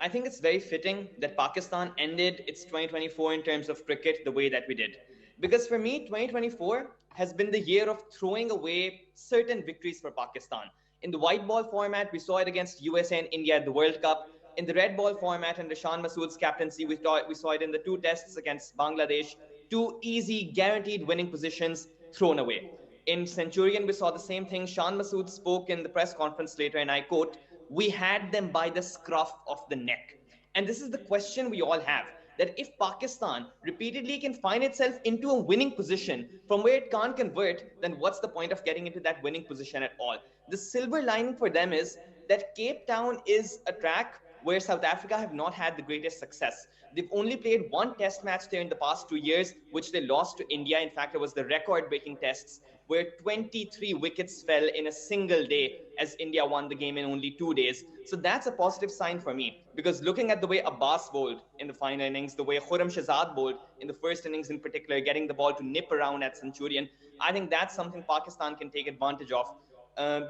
I think it's very fitting that Pakistan ended its 2024 in terms of cricket the way that we did. Because for me, 2024 has been the year of throwing away certain victories for Pakistan. In the white ball format, we saw it against USA and India at the World Cup. In the red ball format under Shan Masood's captaincy, we saw it in the two tests against Bangladesh. Two easy, guaranteed winning positions thrown away. In Centurion, we saw the same thing. Shan Masood spoke in the press conference later, and I quote, "We had them by the scruff of the neck." And this is the question we all have, that if Pakistan repeatedly can find itself into a winning position from where it can't convert, then what's the point of getting into that winning position at all? The silver lining for them is that Cape Town is a track where South Africa have not had the greatest success. They've only played one test match there in the past 2 years, which they lost to India. In fact, it was the record breaking tests where 23 wickets fell in a single day as India won the game in only 2 days. So that's a positive sign for me, because looking at the way Abbas bowled in the final innings, the way Khurram Shahzad bowled in the first innings in particular, getting the ball to nip around at Centurion, I think that's something Pakistan can take advantage of.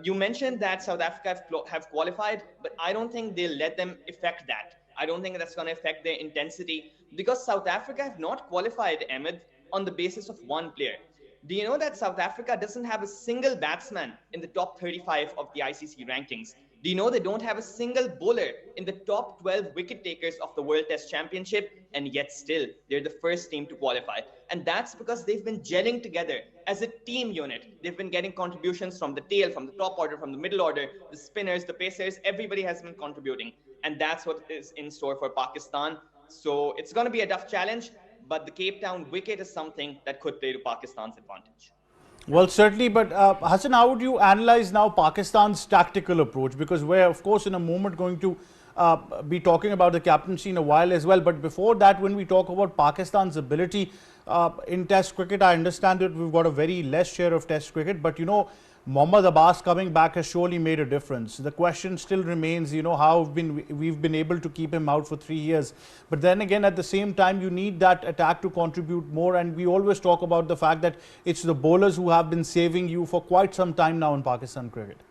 You mentioned that South Africa have qualified, but I don't think they'll let them affect that. I don't think that's going to affect their intensity, because South Africa have not qualified, Ahmed, on the basis of one player. Do you know that South Africa doesn't have a single batsman in the top 35 of the ICC rankings? Do you know they don't have a single bowler in the top 12 wicket takers of the World Test Championship? And yet still, they're the first team to qualify. And that's because they've been gelling together as a team unit. They've been getting contributions from the tail, from the top order, from the middle order, the spinners, the pacers, everybody has been contributing. And that's what is in store for Pakistan. So it's going to be a tough challenge, but the Cape Town wicket is something that could play to Pakistan's advantage. Well, certainly, but Hasan, how would you analyze now Pakistan's tactical approach? Because we're, of course, in a moment going to be talking about the captaincy in a while as well. But before that, when we talk about Pakistan's ability in Test cricket, I understand that we've got a very less share of Test cricket. But, you know, Mohammad Abbas coming back has surely made a difference. The question still remains, you know, how we've been able to keep him out for 3 years. But then again, at the same time, you need that attack to contribute more. And we always talk about the fact that it's the bowlers who have been saving you for quite some time now in Pakistan cricket.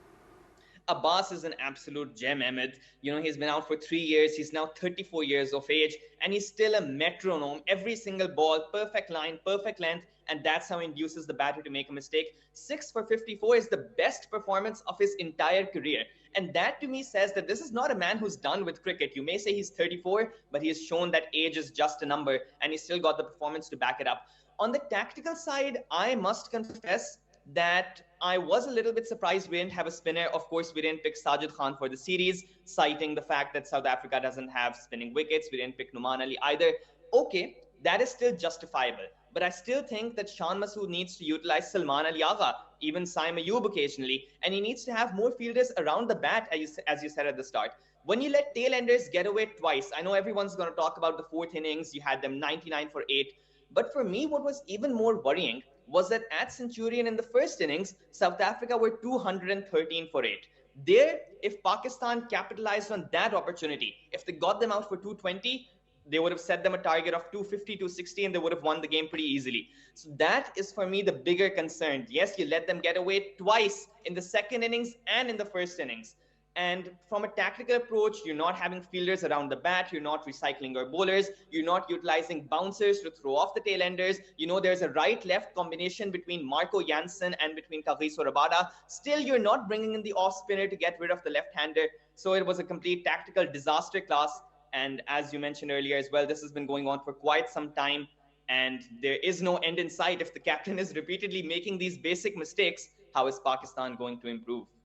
Abbas is an absolute gem, Ahmed. You know, he's been out for 3 years. He's now 34 years of age, and he's still a metronome. Every single ball, perfect line, perfect length, and that's how he induces the batter to make a mistake. 6 for 54 is the best performance of his entire career. And that to me says that this is not a man who's done with cricket. You may say he's 34, but he has shown that age is just a number, and he's still got the performance to back it up. On the tactical side, I must confess that I was a little bit surprised we didn't have a spinner. Of course, we didn't pick Sajid Khan for the series, citing the fact that South Africa doesn't have spinning wickets. We didn't pick Numan Ali either. Okay, that is still justifiable. But I still think that Shan Masood needs to utilize Salman Ali Agha, even Saim Ayub occasionally, and he needs to have more fielders around the bat, as you said at the start. When you let tail-enders get away twice, I know everyone's going to talk about the fourth innings. You had them 99 for 8. But for me, what was even more worrying was that at Centurion in the first innings, South Africa were 213 for 8. There, if Pakistan capitalized on that opportunity, if they got them out for 220, they would have set them a target of 250, 260, and they would have won the game pretty easily. So that is for me the bigger concern. Yes, you let them get away twice in the second innings and in the first innings. And from a tactical approach, you're not having fielders around the bat. You're not recycling your bowlers. You're not utilizing bouncers to throw off the tail-enders. You know, there's a right-left combination between Marco Jansen and between Kagiso Rabada. Still, you're not bringing in the off-spinner to get rid of the left-hander. So it was a complete tactical disaster class. And as you mentioned earlier as well, this has been going on for quite some time. And there is no end in sight. If the captain is repeatedly making these basic mistakes, how is Pakistan going to improve?